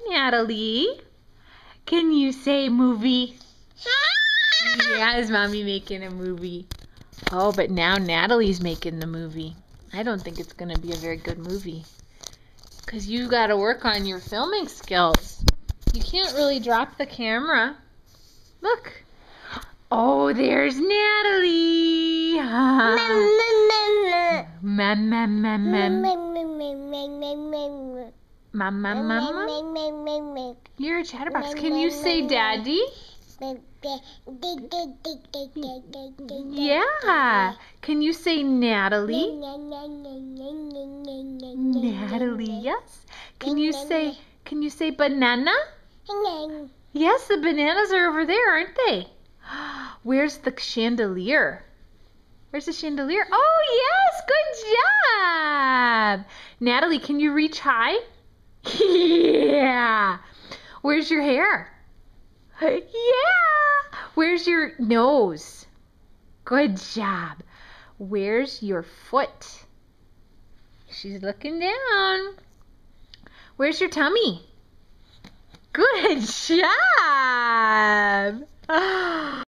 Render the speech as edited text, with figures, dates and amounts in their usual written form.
Natalie. Can you say movie? Yeah, is Mommy making a movie? Oh, but now Natalie's making the movie. I don't think it's going to be a very good movie. Because you got to work on your filming skills. You can't really drop the camera. Look. Oh, there's Natalie. Mama. You're a chatterbox. Can you say daddy? Yeah. Can you say Natalie? Natalie, yes. Can you say banana? Yes, the bananas are over there, aren't they? Where's the chandelier? Where's the chandelier? Oh, yes, good job. Natalie, can you reach high? Yeah. Where's your hair? Yeah. Where's your nose? Good job. Where's your foot? She's looking down. Where's your tummy? Good job.